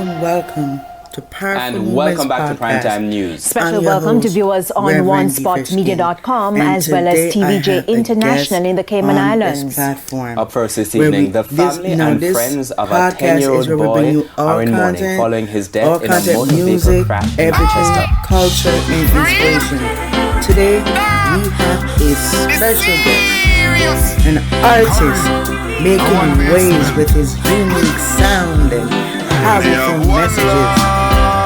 welcome to Powerful And welcome back to Primetime News. Special welcome to viewers on Reverend OneSpotMedia.com and as well as today I TVJ have a International guest in the Cayman on this Islands. platform. Up first this evening, the family and friends of a podcast is 10-year-old where we bring boy you all are in mourning content, following his all death in a content, motor vehicle music, crash in everything, Manchester. culture, and inspiration. Today, we have a special guest, an artist making waves with his unique sound and powerful messages.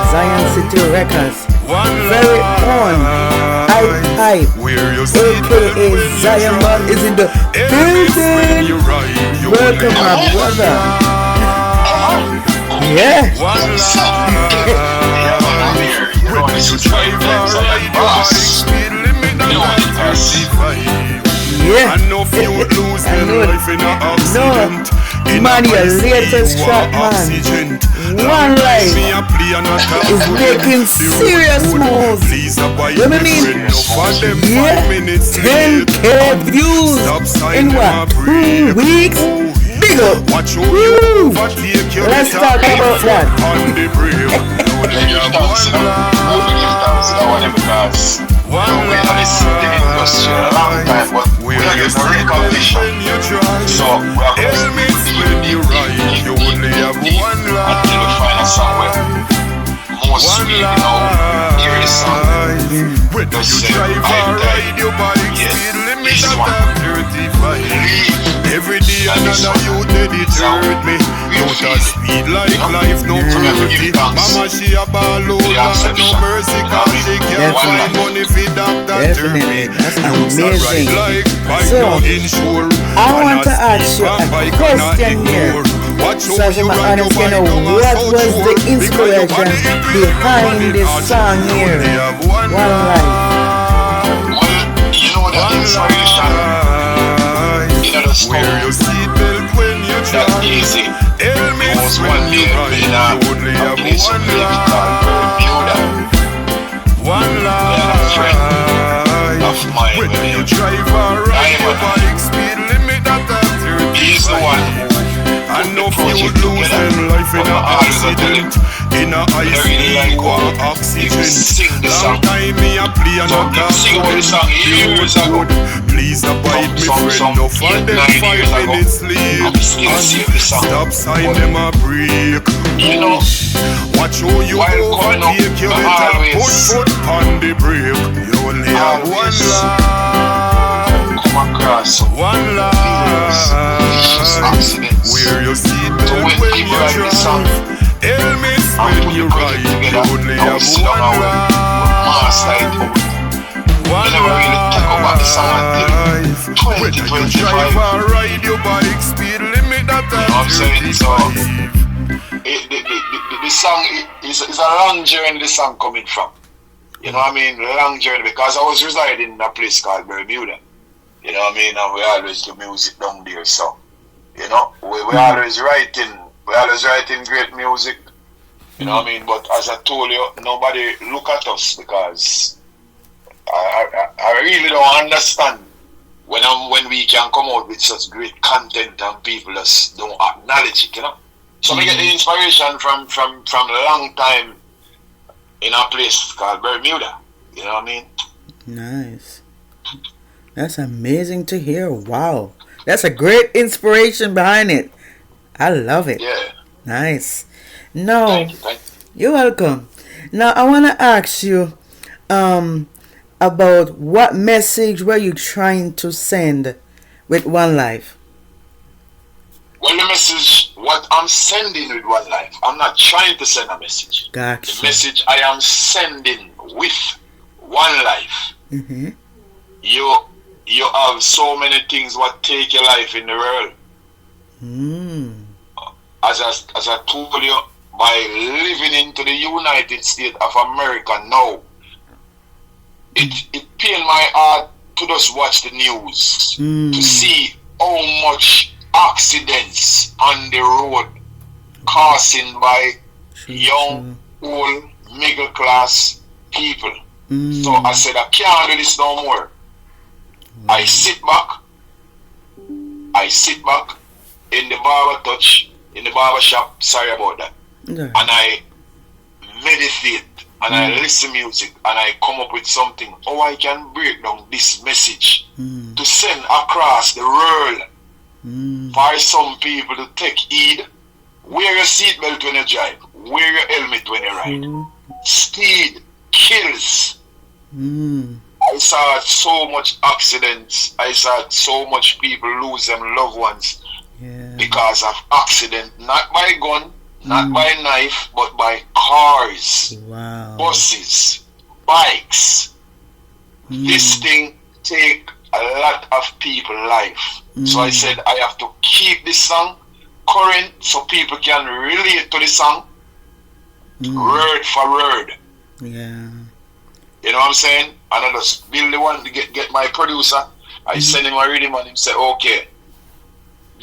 Zion City Records, very own Hype, aka Zion Man is in the building. Welcome, my brother. Yeah. Yeah. I know you would lose their life in an accident. Man, your latest track, man. One Life is making serious moves. You know what I mean? Yeah, 10K views in what? 2 weeks? Big up! Woo! Let's talk about that. We have listened to the industry a long time, but we don't get no recognition. So we have to dig until we find a song where most people now hear the song. Just say, I died. Yes, this one. Every day another youth they deterred me. Don't a speed like life, no gravity. Mama she a ball out, no mercy, cause she can't find money for doctor therapy. That's amazing. So, I want to ask you a question here. So as my audience can know, what was the inspiration behind this song here? One Life. Well, you know the inspiration. Where you see belt when you that easy. It was one day in a place of living called Bermuda. One life. A friend of mine when you drive around your bike speed limit that he's the one who I know you would lose them life in an accident. In a ICU or oxygen. Long time me a play and a talk years ago. Please abide me friend. No for them 5 minutes late. And stop sign them a break. You know, watch how you overtake. You better put on the brake. You only have one life. Come across one life. Accidents. Wear your seatbelt when you drive. Helmets when you ride. You only have one life. One life. When you drive or ride your bike, speed limit that the song is a long journey. The song coming from, you know what I mean, long journey, because I was residing in a place called Bermuda. You know what I mean, and we always do music down there. So, you know, we always writing great music. You know what I mean? But as I told you, nobody look at us because I really don't understand when we can come out with such great content and people just don't acknowledge it, you know. So we get the inspiration from a long time in a place called Bermuda. You know what I mean? Nice. That's amazing to hear. Wow. That's a great inspiration behind it. I love it. Yeah. Nice. No. Thank you. You're welcome. Now I want to ask you about what message were you trying to send with One Life? Well, the message, what I'm sending with One Life, I'm not trying to send a message. Gotcha. The message I am sending with One Life. Mm-hmm. You have so many things what take your life in the world. As I told you, by living into the United States of America now, it pained my heart to just watch the news, to see how much accidents on the road causing by young, old, middle class people. So I said, I can't do this no more. I sit back in the barber shop. Sorry about that. and I meditate and I listen music and I come up with something, how I can break down this message to send across the world for some people to take heed. Wear your seatbelt when you drive. Wear your helmet when you ride. Speed kills. I saw so much accidents. I saw so much people lose them loved ones because of accident. Not by gun, not by knife, but by cars, buses, bikes. This thing take a lot of people's life. So I said I have to keep this song current so people can relate to the song word for word. Yeah. You know what I'm saying? And I just build the one to get my producer. I send him a rhythm and him say, okay,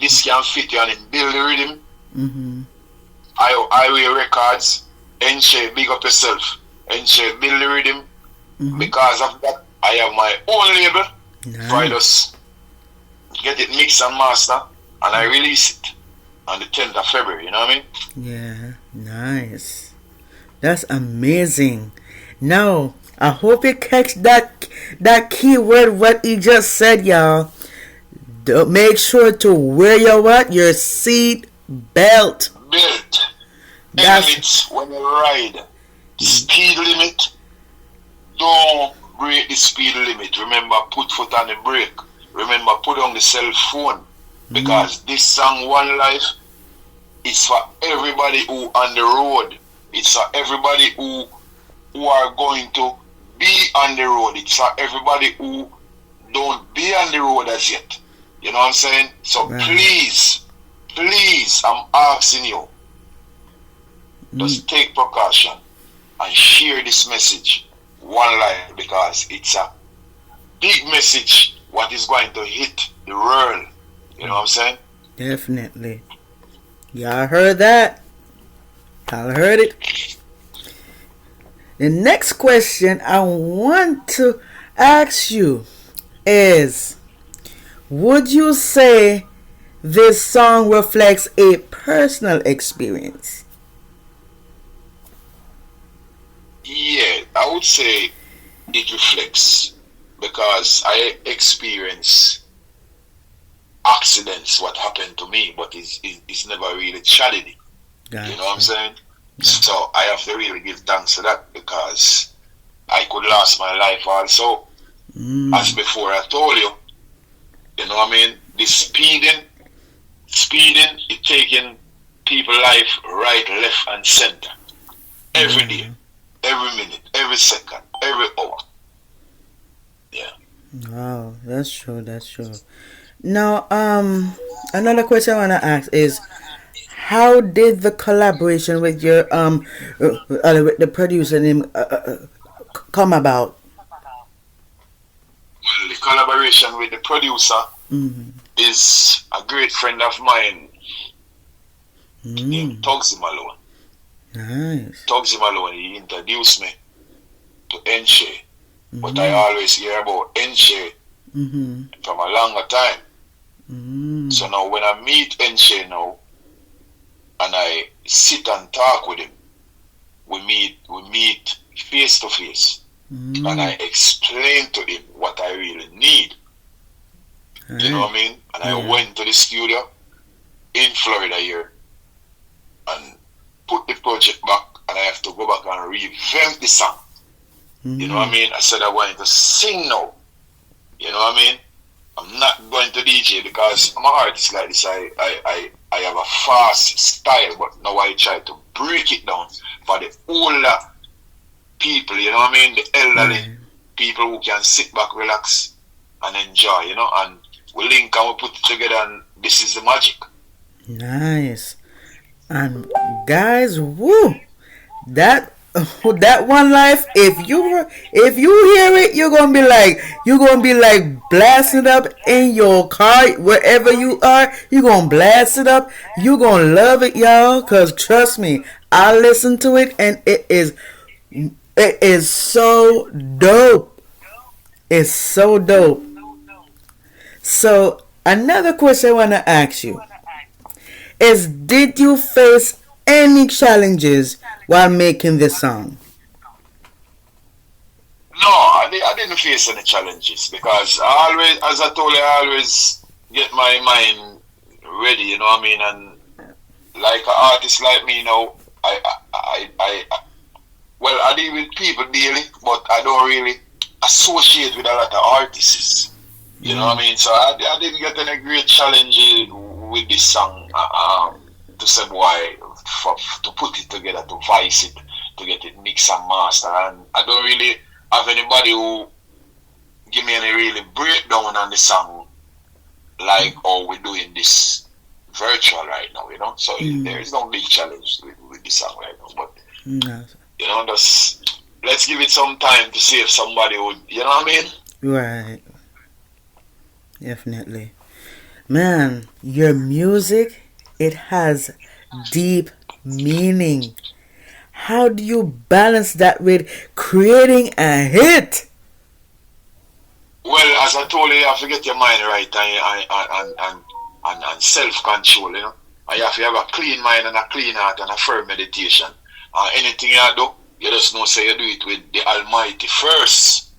this can fit you, and him build the rhythm. I wear records, Enche, big up yourself. Enche, build the rhythm. Because of that, I have my own label. So I just get it mixed and master, and I release it on the 10th of February, you know what I mean? Yeah, nice. That's amazing. Now, I hope you catch that key word what he just said, y'all. Make sure to wear your seat belt. Limits when you ride. Speed limit. Don't break the speed limit. Remember, put foot on the brake. Remember, put on the cell phone. Because this song, One Life, is for everybody who on the road. It's for everybody who are going to be on the road. It's for everybody who don't be on the road as yet. You know what I'm saying? So please, I'm asking you, just take precaution and share this message, One Life, because it's a big message what is going to hit the world. You know what I'm saying? Definitely. Y'all heard that? Y'all heard it? The next question I want to ask you is, would you say this song reflects a personal experience? Yeah, I would say it reflects, because I experience accidents what happened to me, but it's never really tragedy. Gotcha. You know what I'm saying? So I have to really give thanks to that, because I could lose my life also. As before I told you, you know what I mean? The speeding, it taking people life right, left and center. Every day, every minute, every second, every hour. Yeah. Wow, that's true. Now, another question I want to ask is, how did the collaboration with your with the producer name come about? Well, the collaboration with the producer is a great friend of mine named Tugsy Malone. Nice. Tugsy Malone, he introduced me to Enche, but I always hear about Enche from a longer time. So now when I meet Enche now, and I sit and talk with him, we meet face to face, and I explain to him what I really need. You know what I mean? And I went to the studio in Florida here and put the project back, and I have to go back and revamp the song. You know what I mean? I said I wanted to sing now. You know what I mean? I'm not going to DJ because I'm an artist like this. I have a fast style, but now I try to break it down for the older people, you know what I mean? The elderly people who can sit back, relax, and enjoy, you know, and we link and we put it together, and this is the magic. Nice. And guys, woo, that One Life, if you hear it, you're gonna be like blasting up in your car wherever you are. You're gonna blast it up. You're gonna love it, y'all, cause trust me, I listened to it and it is so dope. It's so dope. So another question I want to ask you is, did you face any challenges while making this song? No, I didn't face any challenges because I always, as I told you, I always get my mind ready, you know what I mean? And like an artist like me, you know, well, I deal with people daily, but I don't really associate with a lot of artists. You know what I mean? So I didn't get any great challenge with this song to say why, to put it together, to voice it, to get it mixed and master. And I don't really have anybody who give me any really breakdown on the song like how we're doing this virtual right now, you know. So there is no big challenge with this song right now. But you know, just let's give it some time to see if somebody would, you know what I mean? Right. Definitely. Man, your music, it has deep meaning. How do you balance that with creating a hit? Well, as I told you have to get your mind right and self-control, you know. And you have to have a clean mind and a clean heart and a firm meditation. Anything you do, you just know say you do it with the Almighty first.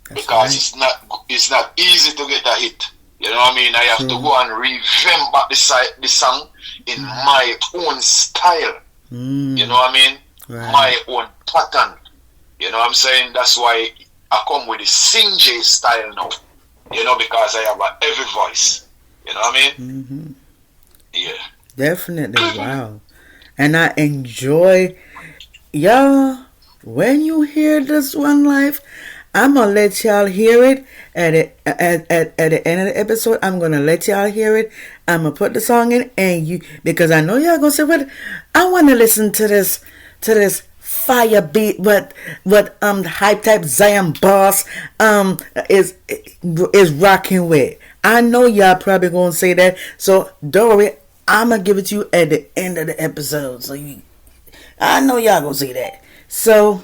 That's because right. It's not easy to get a hit. You know what I mean? I have to go and revamp back the song in my own style. You know what I mean? Right. My own pattern. You know what I'm saying? That's why I come with the Sing J style now. You know, because I have a heavy voice. You know what I mean? Yeah. Definitely. Wow. And I enjoy, y'all, when you hear this one live, I'm going to let y'all hear it at the end of the episode. I'm going to let y'all hear it. I'm going to put the song in and you, because I know y'all going to say, "What? I want to listen to this fire beat, what the hype type Zion Boss is rocking with." I know y'all probably going to say that. So don't worry. I'm going to give it to you at the end of the episode. So I know y'all going to say that. So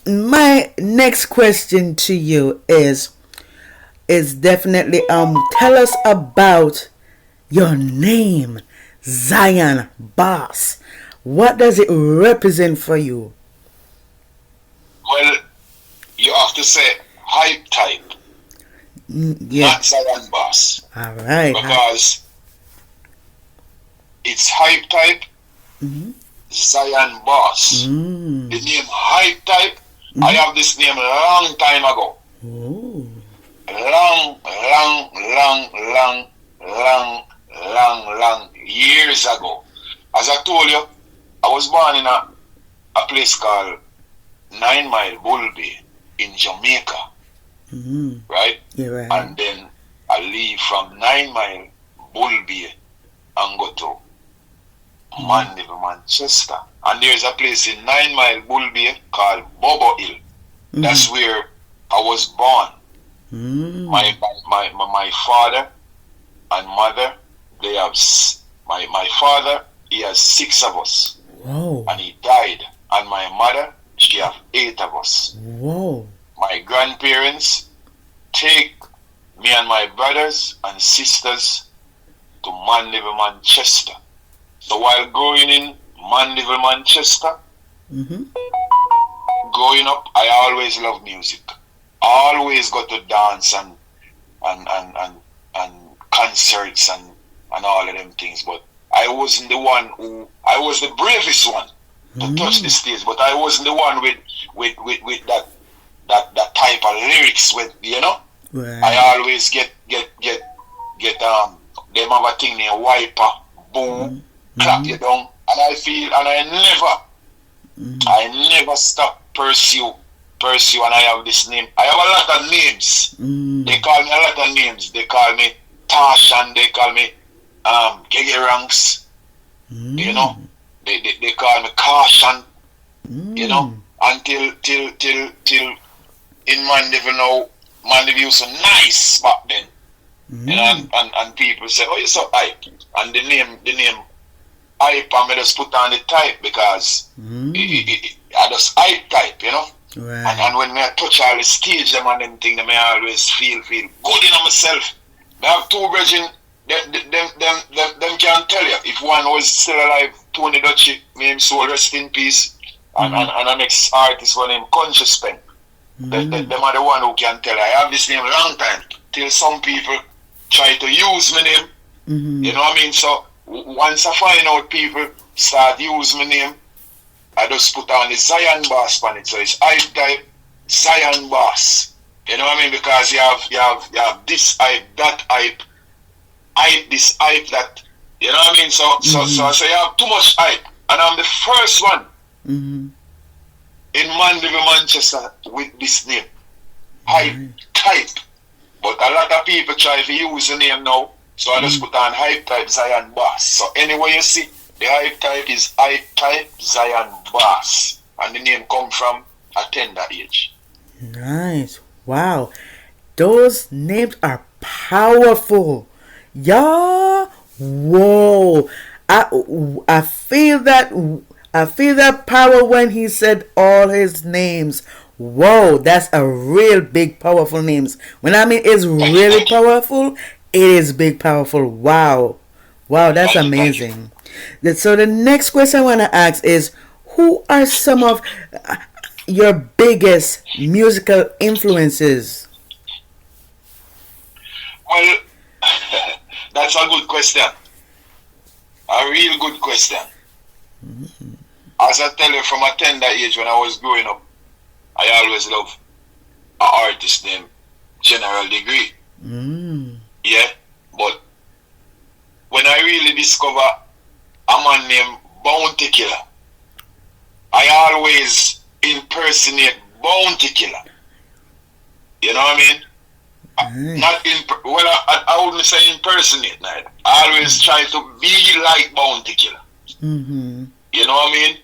my next question to you is definitely tell us about your name, Zion Boss. What does it represent for you? Well, you have to say hype type, not Zion Boss. All right. Because it's hype type, Zion Boss. The name hype type, I have this name a long time ago. Long years ago. As I told you, I was born in a place called 9 Mile Bull Bay in Jamaica. Right? Yeah, right. And then I leave from 9 Mile Bull Bay and go to Mandeville, Manchester. And there's a place in 9 Mile Bull Bay called Bobo Hill. That's where I was born. My father and mother, they have my father, he has 6 of us. Whoa. And he died. And my mother, she have 8 of us. Whoa. My grandparents take me and my brothers and sisters to Mandeville, Manchester. So while growing in Mandeville, Manchester, growing up, I always loved music. I always got to dance and concerts and all of them things. But I wasn't the one who, I was the bravest one to touch the stage, but I wasn't the one with that type of lyrics with, you know. Right. I always get them have a thing named wiper, boom, clap you down, and I feel, and I never stop pursue, and I have this name. I have a lot of names. They call me a lot of names. They call me Tarshan. They call me Gege Ranks. You know, they call me Caution. You know, until in Mandeville now, Mandeville was so nice back then. You know, and people say, "Oh, you're so hype," and the name hype, I just put on the type because I just hype type, you know. Right. And when I touch all the stage them and them thing, I always feel good in myself. I have 2 brethren them can tell you if one was still alive. Tony Dutchy, may him soul rest in peace, and the next artist one named Conscious Pen. Them are the one who can tell you. I have this name a long time till some people try to use my name. You know what I mean? So once I find out people start use my name, I just put on the Zion Boss on it. So it's hype type Zion Boss. You know what I mean? Because you have this hype, that hype, this hype, that. You know what I mean? So you have too much hype, and I'm the first one in Mandeville, Manchester with this name, hype type. But a lot of people try to use the name now, so I just put on hype type Zion Boss. So anyway you see, the hype type is hype type Zion Boss, and the name come from a tender age. Nice. Wow. Those names are powerful. Yeah. Whoa. I feel that power when he said all his names. Whoa, that's a real big powerful names. When I mean it's really powerful, it is big powerful. Wow. Wow, that's amazing. So the next question I want to ask is, who are some of your biggest musical influences? Well, that's a good question. A real good question. As I tell you, from a tender age when I was growing up, I always loved an artist named General Degree. Yeah, but when I really discover a man named Bounty Killer, I always impersonate Bounty Killer. You know what I mean? I wouldn't say impersonate. I always try to be like Bounty Killer. You know what I mean?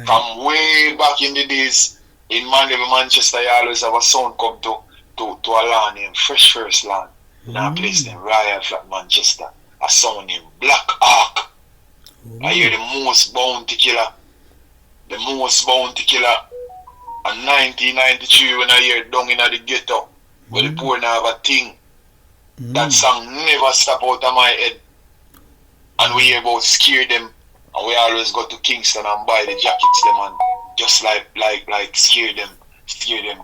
From way back in the days in Mandeville, Manchester, I always have a sound come to a land named Fresh First Land. In a place named Royal Flat, Manchester. A sound named Black Ark. I hear the most Bounty Killer. The most Bounty Killer. In 1993 when I hear Down in the Ghetto, where the poor now have a thing. That song never stop out of my head. And we hear about Scare Them. And we always go to Kingston and buy the jackets them and just like Scare Them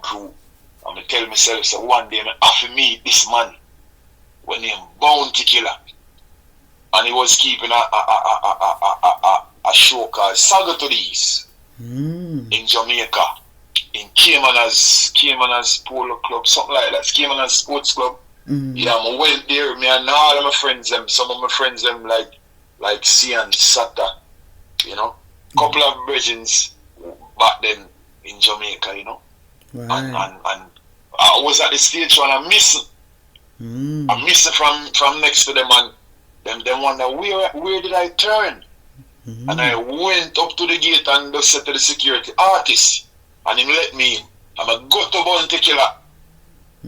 crew. And I tell myself, so one day I have to meet this man when named Bounty Killer. And he was keeping a show called Saga to These in Jamaica. In Caymanas Polo Club, something like that. Caymanas Sports Club. Yeah, I went there, me and all of my friends, some of my friends, like C and Sata, you know. Couple of virgins back then in Jamaica, you know. Right. And I was at the stage when I miss them. I miss them from next to them, and them wonder, where did I turn? And I went up to the gate and just said to the security, artist, and he let me in. I'm a go to Bounty Killer.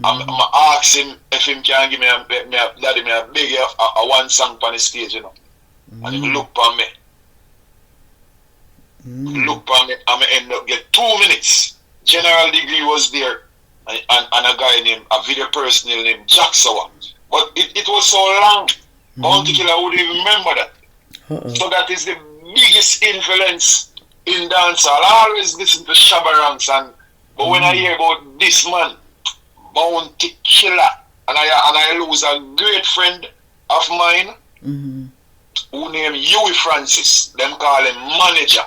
I'm ask him if he can give me a beg you a one song on the stage, you know. And he look for me. Look for me, and I end up get 2 minutes. General Degree was there, and a guy named, a video personnel named Jack Sower. But it was so long, Bounty Killer wouldn't even remember that. So that is the biggest influence in dancehall. I always listen to Shabba Ranks, but when I hear about this man, Bounty Killer, and I lose a great friend of mine who named Huey Francis. Them call him Manager.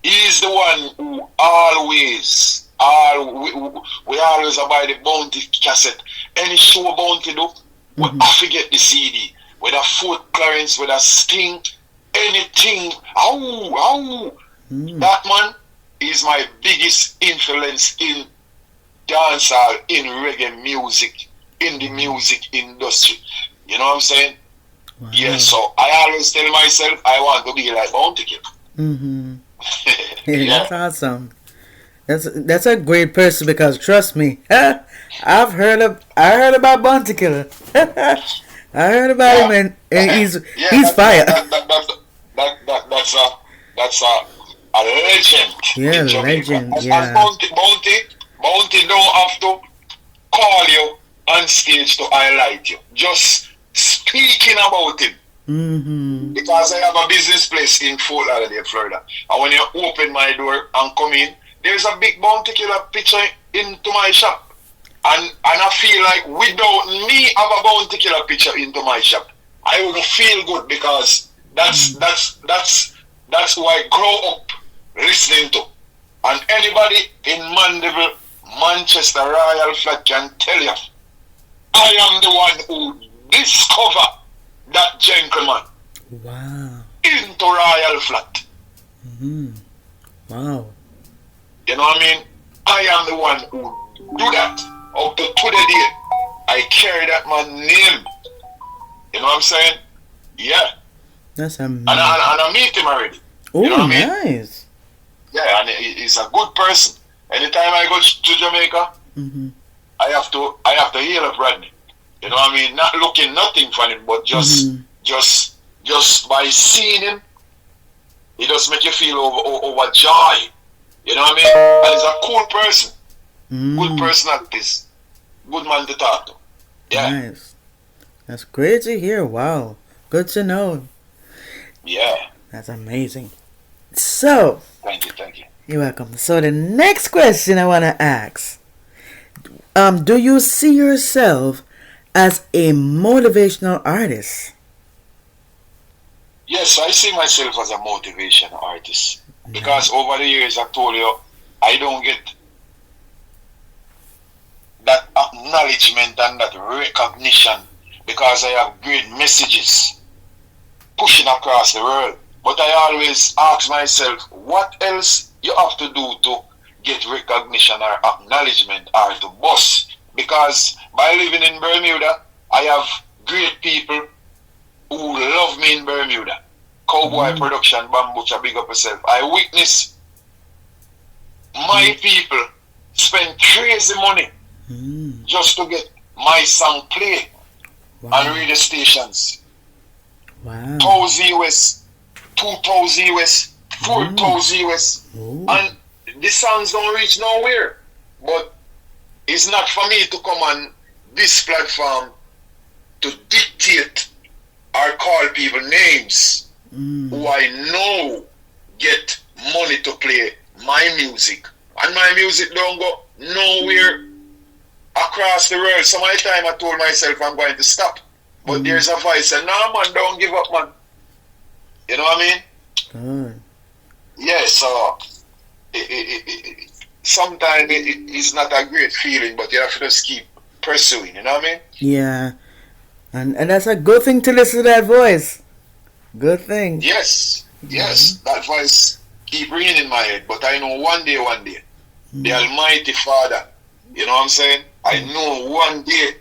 He's the one who always we always buy the Bounty cassette. Any show Bounty do, we have to get the CD. Whether Fort Clarence, whether Sting, anything. That man is my biggest influence in dancehall, in reggae music, in the music industry. You know what I'm saying? Wow. Yeah, so I always tell myself I want to be like Bounty Killer. That's awesome. That's a great person, because trust me, I heard about Bounty Killer. I heard about him, and he's fire. That's a legend. Yeah, legend. Yeah. And Bounty don't have to call you on stage to highlight you. Just speaking about him. Mm-hmm. Because I have a business place in Fort Lauderdale, Florida. And when you open my door and come in, there's a big Bounty Killer picture into my shop. And I feel like without me have a Bounty Killer picture into my shop, I wouldn't feel good, because that's who I grow up listening to. And anybody in Mandeville, Manchester, Royal Flat can tell you, I am the one who discovered that gentleman. Wow. Into Royal Flat. Mm-hmm. Wow. You know what I mean? I am the one who do that. Up to today, I carry that man's name. You know what I'm saying? Yeah. That's amazing. And I meet him already. Oh, you know what I mean? Nice. Yeah, and he's a good person. Anytime I go to Jamaica, Mm-hmm. I have to heal up Rodney. You know what I mean? Not looking nothing for him, but just by seeing him, he does make you feel overjoyed. You know what I mean? And he's a cool person. Good personalities. Good man to talk to. Yeah. Nice. That's great to hear. Wow. Good to know. Yeah. That's amazing. So. Thank you. You're welcome. So the next question I want to ask. Do you see yourself as a motivational artist? Yes, I see myself as a motivational artist. Because over the years, I told you, I don't get that acknowledgement and that recognition, because I have great messages pushing across the world. But I always ask myself, what else you have to do to get recognition or acknowledgement or to bust? Because by living in Bermuda, I have great people who love me in Bermuda. Cowboy Production, Bambucha, big up yourself. I witness my people spend crazy money just to get my song played on radio stations. Wow. 1,000 US, 2,000 US, 4,000 US. And the songs don't reach nowhere. But it's not for me to come on this platform to dictate or call people names who I know get money to play my music. And my music don't go nowhere across the world. So my time I told myself I'm going to stop. But there's a voice saying, no man, don't give up, man. You know what I mean? Yeah, so sometimes it's not a great feeling, but you have to just keep pursuing, you know what I mean? Yeah. And that's a good thing to listen to that voice. Good thing. Yes, that voice keep ringing in my head. But I know one day, the Almighty Father, you know what I'm saying? I know one day,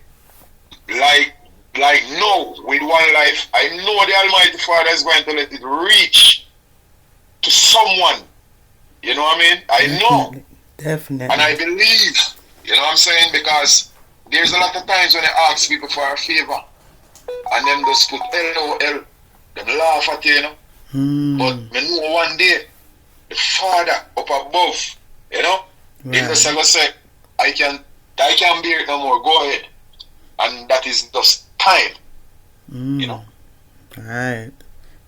like now, with one life, I know the Almighty Father is going to let it reach to someone. You know what I mean? I know. Definitely. And I believe, you know what I'm saying? Because there's a lot of times when I ask people for a favor, and them just put LOL, them laugh at you, you know. But me know one day, the Father up above, you know, if the Son say, I can't bear it no more, go ahead. And that is just time, you know. Alright.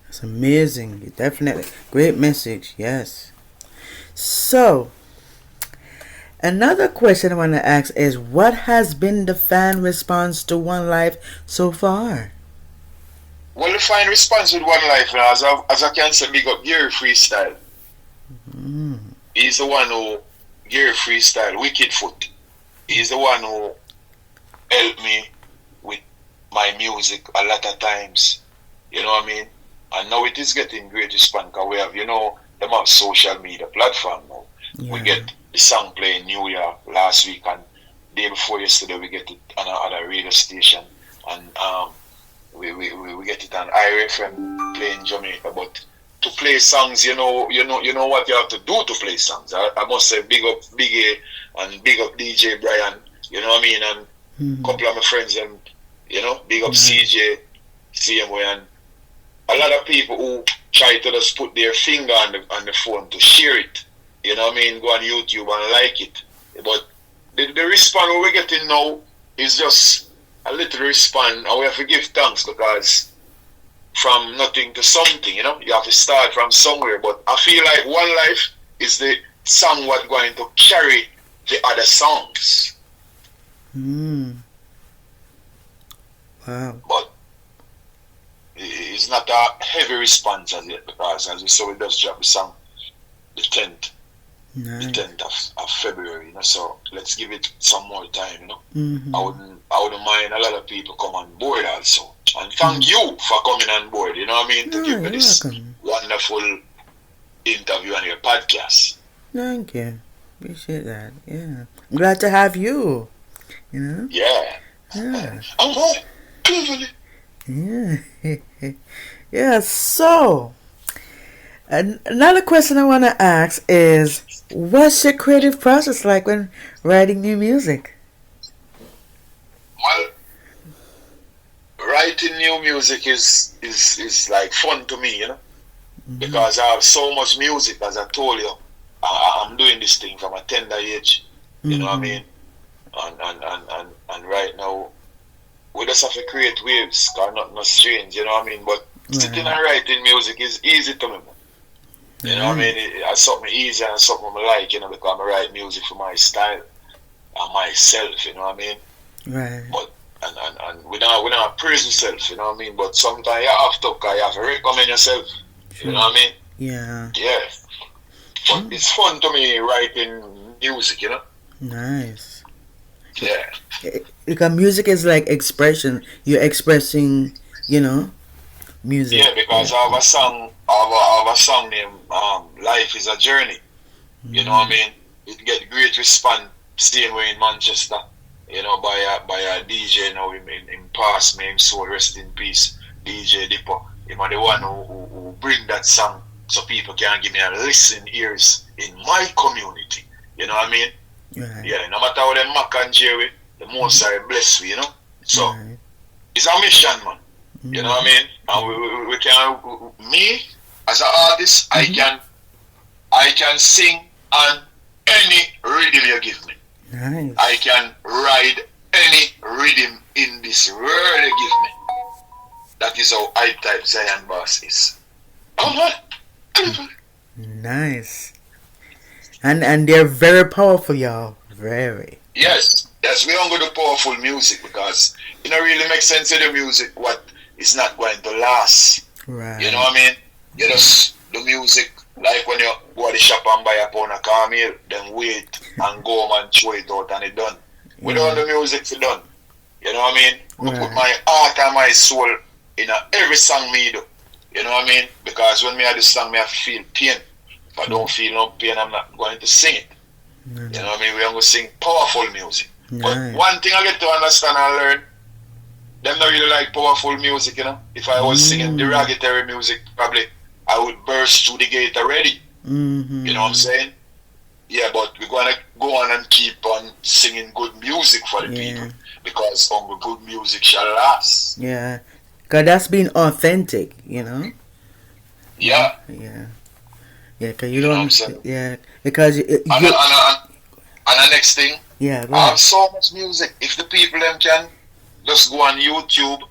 That's amazing. Definitely. Great message, yes. So, another question I want to ask is, what has been the fan response to One Life so far? Well, the fan response with One Life, as I can say, big up Gary Freestyle. He's the one who, Gary Freestyle, Wicked Foot. He's the one who helped me with my music a lot of times. You know what I mean? And now it is getting great response, because we have, you know, them have social media platform now. We get the song playing New York last week, and day before yesterday we get it on a radio station, and we get it on Reverend playing Jamaica. But to play songs, you know what you have to do to play songs. I must say big up Big A and big up DJ Brian, you know what I mean, and a couple of my friends, and you know, big up CJ, CMW, and a lot of people who try to just put their finger on the phone to share it. You know what I mean? Go on YouTube and like it. But the response we're getting now is just a little respond, and we have to give thanks because from nothing to something, you know, you have to start from somewhere. But I feel like One Life is the song what's going to carry the other songs. Wow. But it's not a heavy response as yet because, as you saw, we just dropped the song the 10th. Nice. The 10th of February, you know, so let's give it some more time, you know. Mm-hmm. I wouldn't mind a lot of people come on board also. And thank you for coming on board, you know what I mean, to give me this wonderful interview on your podcast. Thank you. Appreciate that. Yeah. I'm glad to have you. You know? Yeah. Yeah. I'm home. Yeah. Yeah, so another question I want to ask is, what's your creative process like when writing new music? Well, writing new music is like fun to me, you know, because I have so much music. As I told you, I'm doing this thing from a tender age, you know what I mean, and right now we just have to create waves, cause not strange, you know what I mean. But sitting and writing music is easy to me. You know what I mean? It's something easy and something I like, you know, because I write music for my style and myself, you know what I mean? Right. But and we don't praise yourself, you know what I mean? But sometimes you have to, because you have to recommend yourself, you know what I mean? Yeah. Yeah. But it's fun to me writing music, you know? Nice. Yeah. Because music is like expression. You're expressing, you know, music. Yeah, because I have a song named Life is a Journey. You know what I mean? It get great response staying way in Manchester, you know, by a DJ now in past, may him soul rest in peace, DJ Dippo. Him the one who bring that song so people can give me a listen ears in my community. You know what I mean? Right. Yeah, no matter how them Mac and Jerry, the most I bless we, you know? So it's a mission, man. You know what I mean? And we can, me as an artist, I can sing on any rhythm you give me. Nice. I can ride any rhythm in this world you give me. That is how I type Zion Boss is. Nice. And they're very powerful, y'all. Very. Yes, we don't go to powerful music because it don't really make sense to the music what is not going to last. Right. You know what I mean? You just do music like when you go to the shop and buy a pound of caramel, then wait and go home and throw it out and it done. We don't do music for done. You know what I mean? We put my heart and my soul in every song me do. You know what I mean? Because when me do the song, me have to feel pain. If I don't feel no pain, I'm not going to sing it. You know what I mean? We are going to sing powerful music. But one thing I get to understand and learn, them not really like powerful music, you know. If I was singing derogatory music, probably I would burst through the gate already. You know what I'm saying? Yeah, but we're going to go on and keep on singing good music for the people. Because only good music shall last. Yeah. Because that's being authentic, you know? Yeah. Yeah. Yeah, because you don't... Yeah, because... And the next thing, I have so much music. If the people them can just go on YouTube,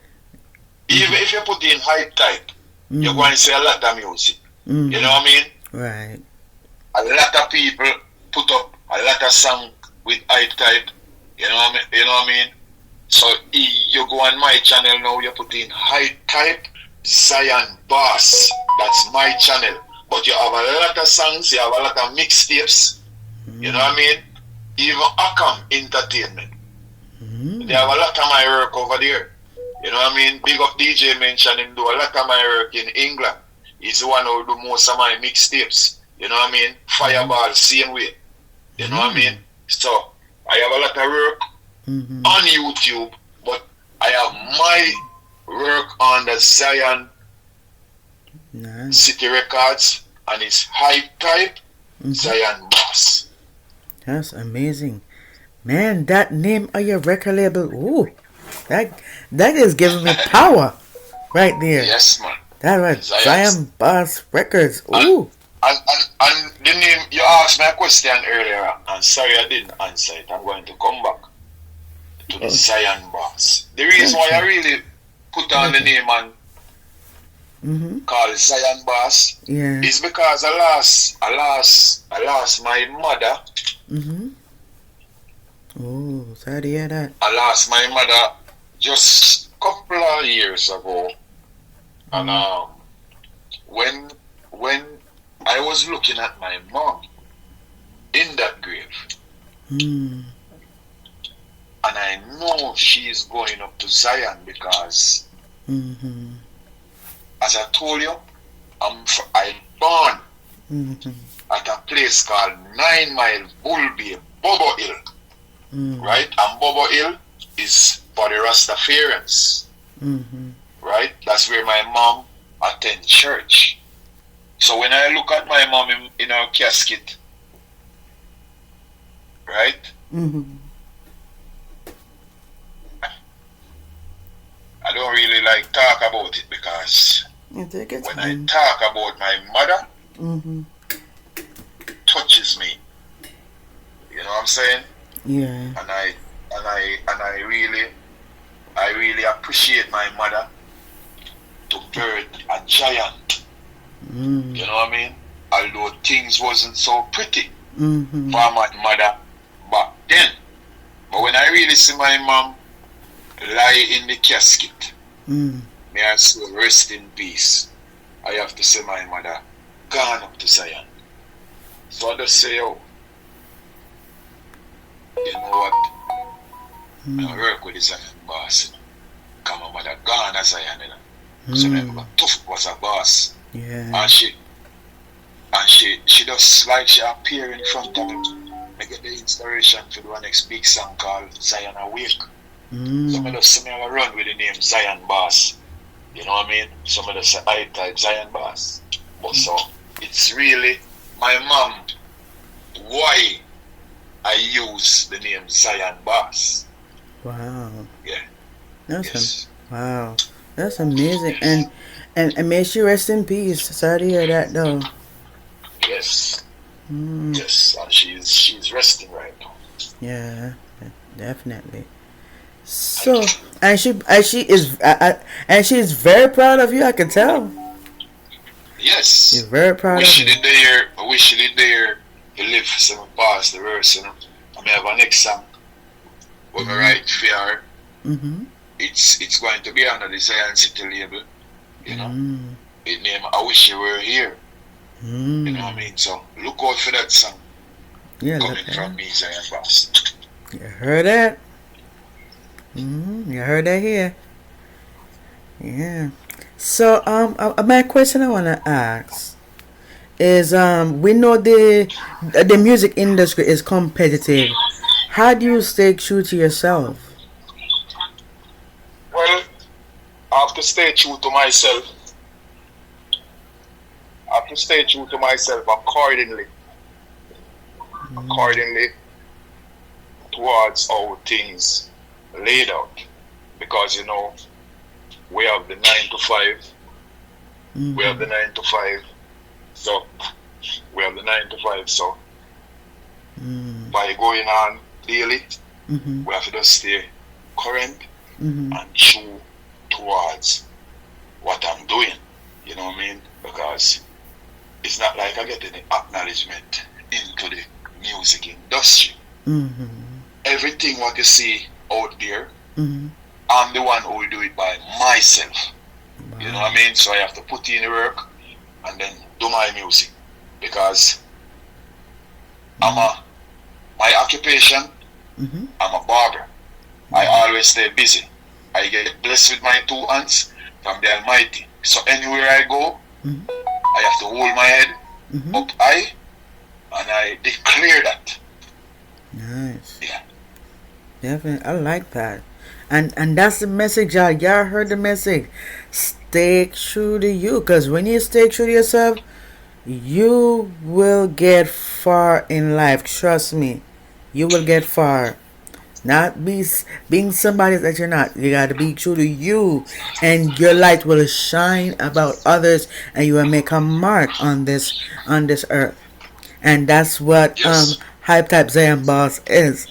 even if you put in hype type, you're going to see a lot of music. You know what I mean? Right. A lot of people put up a lot of song with hype type. You know what I mean? So you go on my channel now, you put in hype type, Zion Boss. That's my channel. But you have a lot of songs, you have a lot of mixtapes. You know what I mean? Even Akam Entertainment. They have a lot of my work over there. You know what I mean? Big up DJ mentioned him do a lot of my work in England. He's the one who do most of my mixtapes. You know what I mean? Fireball, same way. You know what I mean? So I have a lot of work on YouTube, but I have my work on the Zion City Records, and it's hype type Zion Boss. That's amazing. Man, that name of your record label, ooh, that is giving me power right there. Yes, man. That right, Zion Boss Records, ooh. And the name, you asked me a question earlier, and sorry I didn't answer it. I'm going to come back. to the Zion Boss. The reason why I really put on the name and called Zion Boss is because I lost my mother. Oh, sorry to hear that. I lost my mother just a couple of years ago. And when I was looking at my mom in that grave, and I know she is going up to Zion because, as I told you, I born at a place called 9 Mile Bull Bay, Bobo Hill, right? And Bobo Hill is for the Rastafarians, right? That's where my mom attend church. So when I look at my mom in her casket, right? I don't really like talk about it because when I talk about my mother, touches me. You know what I'm saying? Yeah. And I really appreciate my mother to birth a giant. You know what I mean? Although things wasn't so pretty for my mother back then. But when I really see my mom lie in the casket, may I so rest in peace, I have to say my mother gone up to Zion. So I just say, oh, you know what? I work with the Zion boss. Because my mother gone as Zion, you know. So my tough was a boss. Yeah. And she just like she appear in front of me. I get the inspiration to do a next big song called Zion Awake. Some of us run with the name Zion Boss. You know what I mean? Some of us I type Zion Boss. But so it's really my mom why I use the name Zion Boss. Wow. Yeah. Wow. That's amazing. And may she rest in peace. Sorry to hear that though. Yes. Yes, and she's resting right now. Yeah, definitely. So, and she is very proud of you. I can tell. Yes. She's very proud of you. I wish she did there to live some past the verse, you know. I may have a next song. When I write for her, it's going to be under the Zion City label, you know. It name I Wish You Were Here. You know what I mean? So look out for that song coming from me, Zion Boss. You heard that? You heard that here. Yeah. So my question I wanna ask is we know the music industry is competitive. How do you stay true to yourself? Well, I have to stay true to myself. I have to stay true to myself accordingly towards how things laid out. Because, you know, we have the 9 to 5. We have the 9 to 5. So, by going on daily, we have to just stay current and true towards what I'm doing. You know what I mean? Because it's not like I get any acknowledgement into the music industry. Everything what you see out there, I'm the one who will do it by myself. Wow. You know what I mean? So I have to put in the work and then do my music. Because my occupation, I'm a barber. I always stay busy. I get blessed with my 2 hands from the Almighty. So anywhere I go, I have to hold my head up high and I declare that. Nice. Yeah. Definitely. I like that. And that's the message, y'all. Y'all heard the message. Stay true to you. Because when you stay true to yourself, you will get far in life. Trust me. You will get far. Not being somebody that you're not. You got to be true to you. And your light will shine about others. And you will make a mark on this earth. And that's what Hype Type Zion Boss is.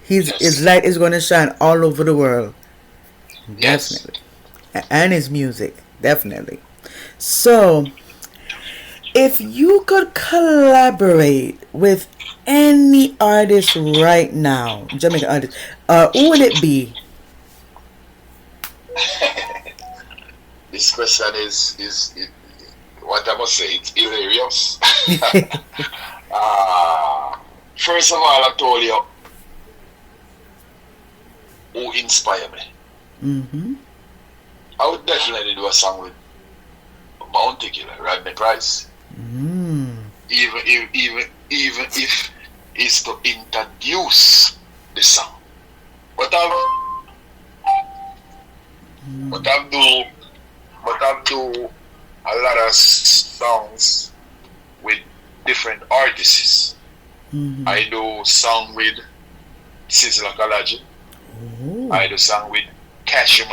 his light is going to shine all over the world. Yes. Definitely. And his music, definitely. So, if you could collaborate with any artist right now, Jamaican artist, who would it be? This question is what I must say, it's hilarious. First of all, I told you who inspired me. Mm-hmm. I would definitely do a song with Bounty Killer, Rodney Price. Mm. Even if it's to introduce the song. But I've do a lot of songs with different artists. Mm-hmm. I do song with Sizzla Kalaji. Ooh. I do song with Cashew.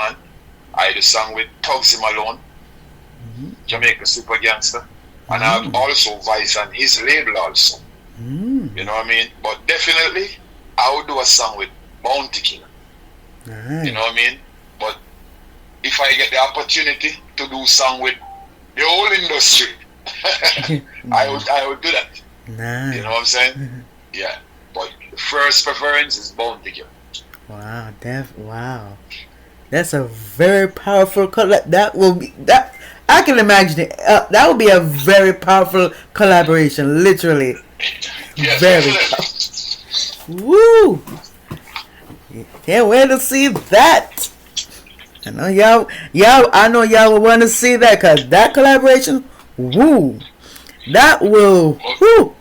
I do song with Tugsy Malone, Jamaica Super Gangster, and I've also voiced on his label also. Mm. You know what I mean? But definitely, I would do a song with Bounty Killer. Nice. You know what I mean? But if I get the opportunity to do song with the whole industry, I would do that. Nice. You know what I'm saying? Yeah. But the first preference is Bounty Killer. Wow, wow. That's a very powerful that will be that I can imagine it. That would be a very powerful collaboration, literally. Yes, Very. Woo! Can't wait to see that. I know y'all will want to see that, cause that collaboration, woo, that will, woo.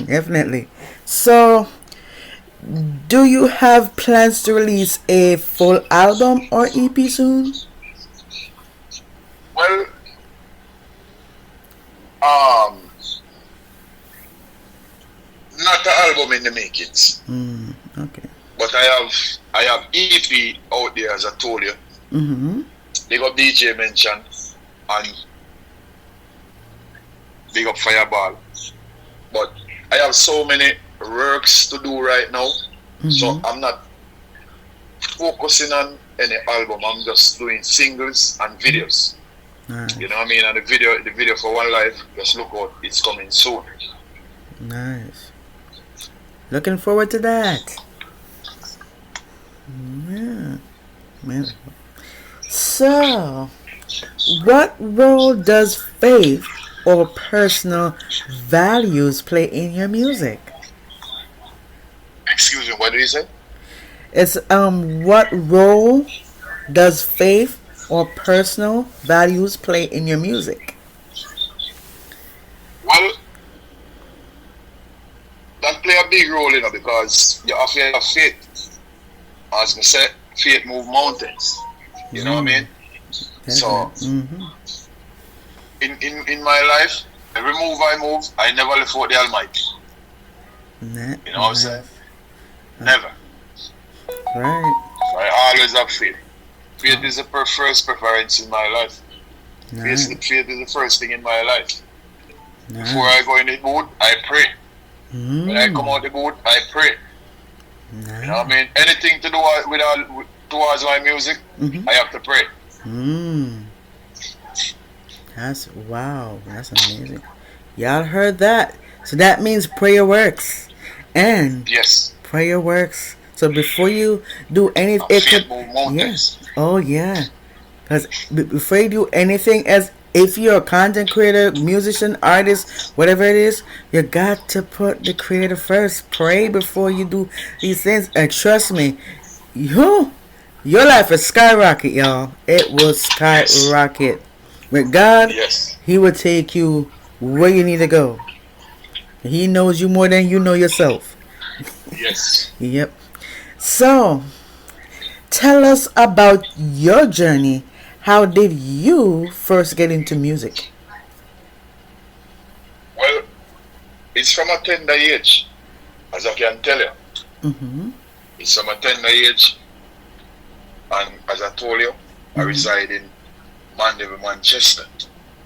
Definitely. So, do you have plans to release a full album or EP soon? Well, not an album in the makings. Okay. But I have EP out there, as I told you. Mm-hmm. Big up DJ Mention and big up Fireball. But I have so many works to do right now, so I'm not focusing on any album. I'm just doing singles and videos. Nice. You know what I mean? And the video for One Life, just look out, it's coming soon. Nice. Looking forward to that. Yeah. Man. So, what role does faith or personal values play in your music? Excuse me, what did you say? It's what role does faith or personal values play in your music? Well, that play a big role, because you have to have faith. As I said, faith move mountains. You know what I mean? So, in my life, every move I move, I never left out the Almighty. You know what I'm saying? Never. Right. So I always have faith. Faith is the first preference in my life. Nice. Faith is the first thing in my life. Nice. Before I go in the boat, I pray. When I come out the boat, I pray. Nice. You know what I mean? Anything to do towards my music, I have to pray. That's amazing. Y'all heard that? So that means prayer works. And Yes. prayer works. So before you do anything, yes. Oh yeah. Because before you do anything, as if you're a content creator, musician, artist, whatever it is, you got to put the creator first. Pray before you do these things. And trust me, your life is skyrocket, y'all. It will skyrocket. With God, He will take you where you need to go. He knows you more than you know yourself. Yes. Yep. So, tell us about your journey. How did you first get into music? Well, it's from a tender age, as I can tell you. It's from a tender age, and as I told you, I reside in Mandeville, Manchester.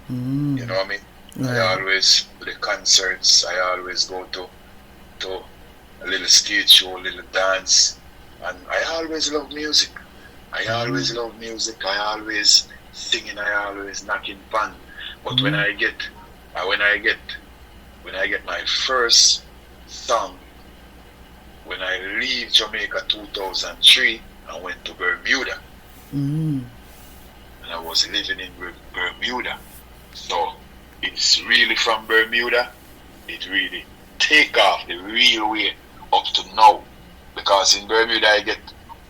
You know what I mean? I always do the concerts. I always go to a little stage show, a little dance. And I always love music. I always love music. I always singing. I always knocking pan. But when I get my first song, when I leave Jamaica 2003, I went to Bermuda. And I was living in Bermuda. So it's really from Bermuda, it really take off the real way up to now. Because in Bermuda I get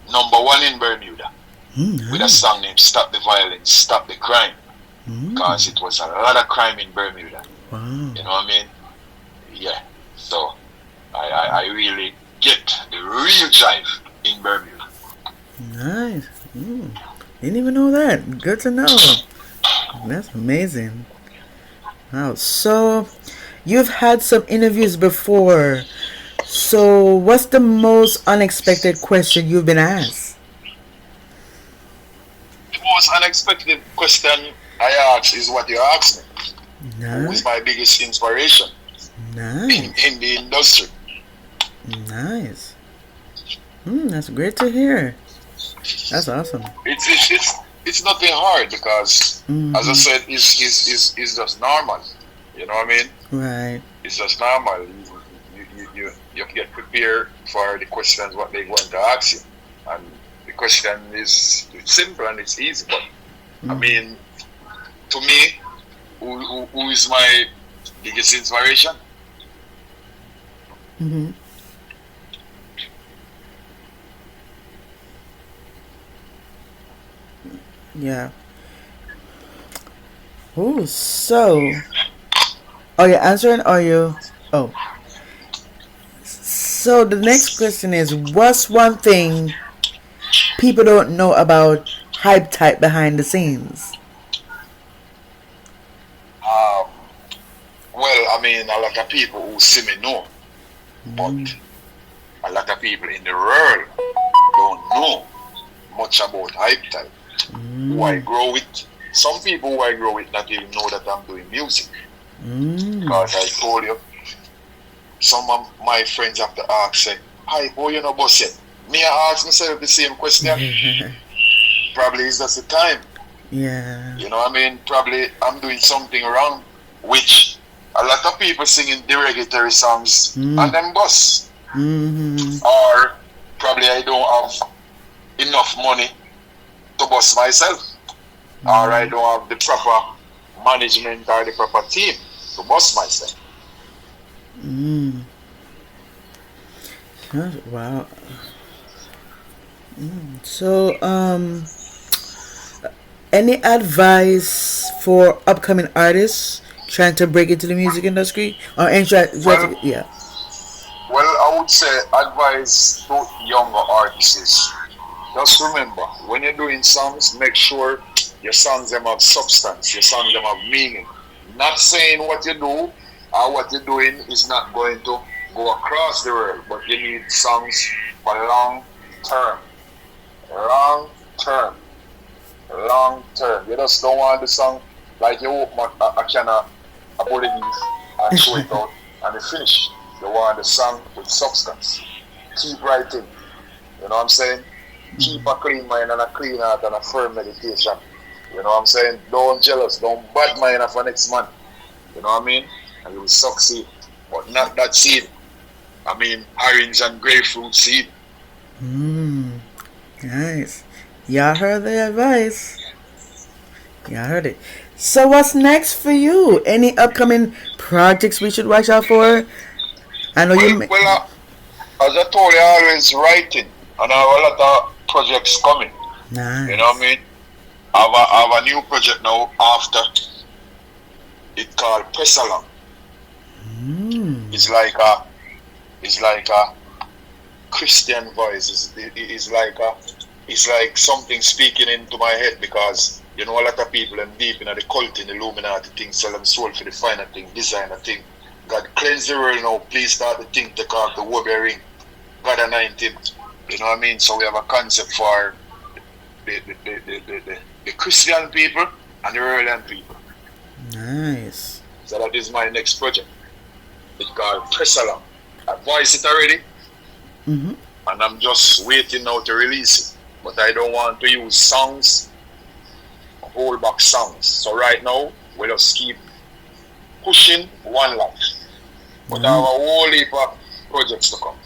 #1 in Bermuda with a song named Stop the Violence, Stop the Crime. Because it was a lot of crime in Bermuda. Wow. You know what I mean? Yeah. So I really get the real jive in Bermuda. Nice. Didn't even know that. Good to know. That's amazing. Wow. So you've had some interviews before. So what's the most unexpected question you've been asked? The most unexpected question I ask is what you asked me. Nice. Who is my biggest inspiration in the industry? Nice. That's great to hear. That's awesome. It's nothing hard because, as I said, it's just normal. You know what I mean? Right. It's just normal. You get prepared for the questions what they're going to ask you, and the question is simple and it's easy. But I mean, to me, who is my biggest inspiration? Yeah. Oh, so are you answering? Are you? Oh. So the next question is, what's one thing people don't know about Hype Type behind the scenes? Well, I mean, a lot of people who see me know, but a lot of people in the world don't know much about Hype Type. Who I grow with. Some people who I grow with not even know that I'm doing music. Because I told you, some of my friends have to ask, say, "Hi, boy, you know boss yet?" Me, I ask myself the same question. Probably it's just the time. Yeah. You know what I mean? Probably I'm doing something wrong, which a lot of people singing derogatory songs and them boss. Or probably I don't have enough money to bust myself. Or I don't have the proper management or the proper team to bust myself. Wow. So, any advice for upcoming artists trying to break into the music industry? Or yeah. Well, I would say advice to younger artists is, just remember, when you're doing songs, make sure your songs them have substance, your songs them have meaning. Not saying what you do or what you're doing is not going to go across the world, but you need songs for long term. Long term. Long term. You just don't want the song like you open a can of bolignese and throw it out and it's finished. You want the song with substance. Keep writing. You know what I'm saying? Keep a clean mind and a clean heart and a firm meditation. You know what I'm saying? Don't jealous, don't bad mind of a next man. You know what I mean? And you will succeed. But not that seed. I mean orange and grapefruit seed. Nice. Y'all heard the advice. Y'all heard it. So what's next for you? Any upcoming projects we should watch out for? I know Well, as I told you, I'm always writing. And I have a lot of projects coming. Nice. You know what I mean? I have a new project now after. It's called Press Along. It's like a Christian voice. It's like something speaking into my head, because you know a lot of people them deep in the cult in the Illuminati thing, sell them soul for the finer thing, designer thing. God cleanse the world now, please start the thing, take off the Wobby ring. God anointed. You know what I mean? So we have a concept for the Christian people and the worldly people. Nice. So that is my next project. It's called Press Along. I voiced it already. and I'm just waiting now to release it. But I don't want to use songs, hold back songs. So right now, we just keep pushing One Life. But I have a whole heap of projects to come.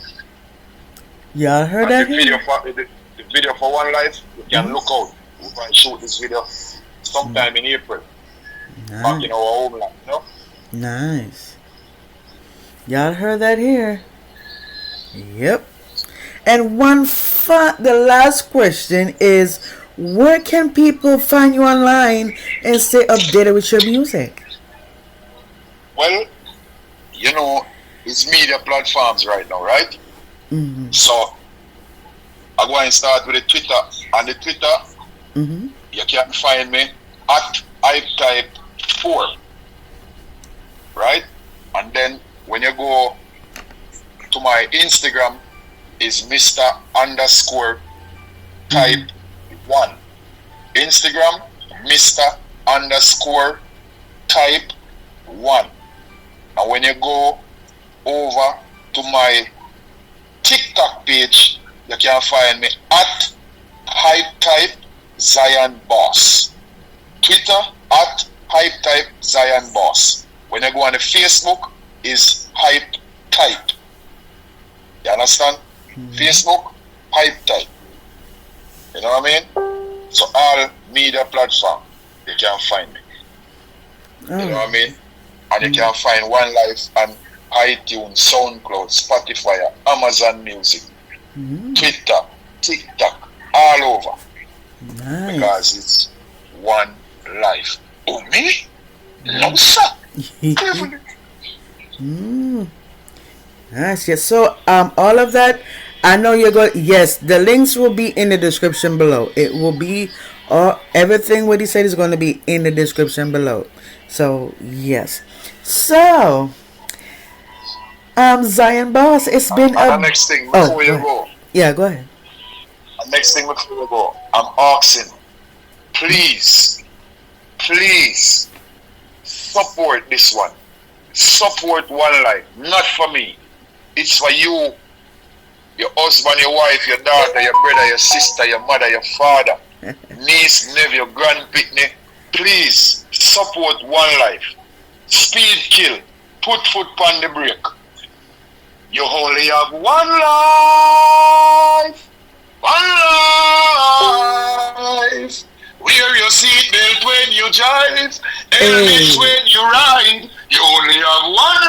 Y'all heard and that? The video for One Life, you can look out. We can shoot this video sometime in April. Nice. Back in our homeland, you know? Nice. Y'all heard that here. Yep. And the last question is, where can people find you online and stay updated with your music? Well, you know, it's media platforms right now, right? So, I'm going to start with the Twitter. On the Twitter, you can find me at HypeType4. Right? And then when you go to my Instagram, is Mr. _type 1. Instagram, Mr. _type 1. And when you go over to my TikTok page, you can find me at HypeType Zion Boss. Twitter at HypeType Zion Boss. When you go on the Facebook, is HypeType. You understand? Facebook, HypeType. You know what I mean? So all media platform, you can find me. You know what I mean? And you can find One Life on iTunes, SoundCloud, Spotify, Amazon Music, Twitter, TikTok, all over. Nice. Because it's One Life. Oh, me? No, sir. Nice. Yes. So all of that, I know you're going. Yes, the links will be in the description below. It will be everything what he said is going to be in the description below. So yes. So Zion Boss, it's been the next thing before you go. Yeah, go ahead. The next thing before you go, I'm asking, please support this one. Support One Life. Not for me. It's for you, your husband, your wife, your daughter, your brother, your sister, your mother, your father, niece, nephew, grandpitney. Please support One Life. Speed kill. Put foot on the brake. You only have one life. One life. Wear your seatbelt when you drive. Helmet when you ride. You only have one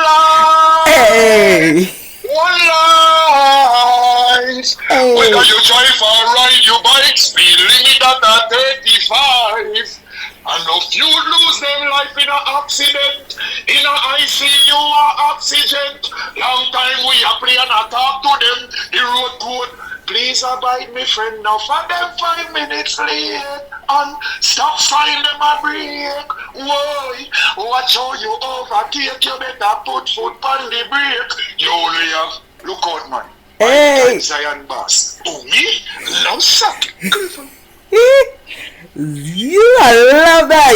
life. One life. Whether you drive or ride your bike, speed limit at 35. And if you lose them life in an accident, in an ICU or oxygen, long time we are play and I talk to them, the road code, please abide me friend now for them 5 minutes late, and stop sign them a break. Why? Watch how you overtake, you better put foot on the brake. You only have, look out man, Zion Boss. Oh me? No sir. I love that.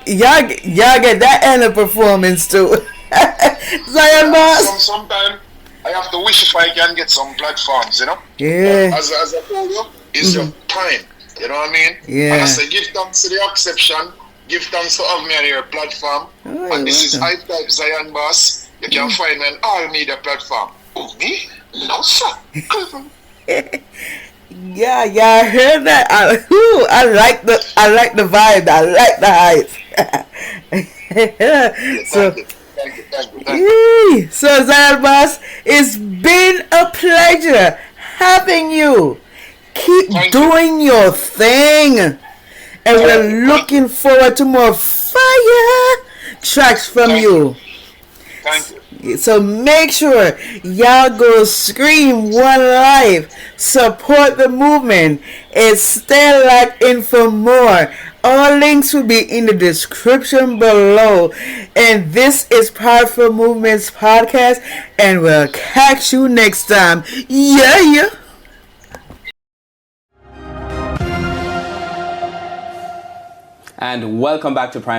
Y'all get that end of performance too. Zion Boss. Sometimes I have to wish if I can get some platforms, you know. Yeah. As I told you, it's your time. You know what I mean? Yeah. And I say give thanks to the exception. Give thanks to have me on your platform. And this is HypeType Zion Boss. You can find me on all media platform. Oh me? No sir. Yeah, I heard that. I like the vibe. I like the hype. So, Thank you. So Zion Boss, it's been a pleasure having you. Keep doing your thing, and we're looking forward to more fire tracks from you. Thank you. So make sure y'all go scream One Life, support the movement, and stay locked in for more. All links will be in the description below. And this is Powerful Movements Podcast, and we'll catch you next time. Yeah. And welcome back to Prime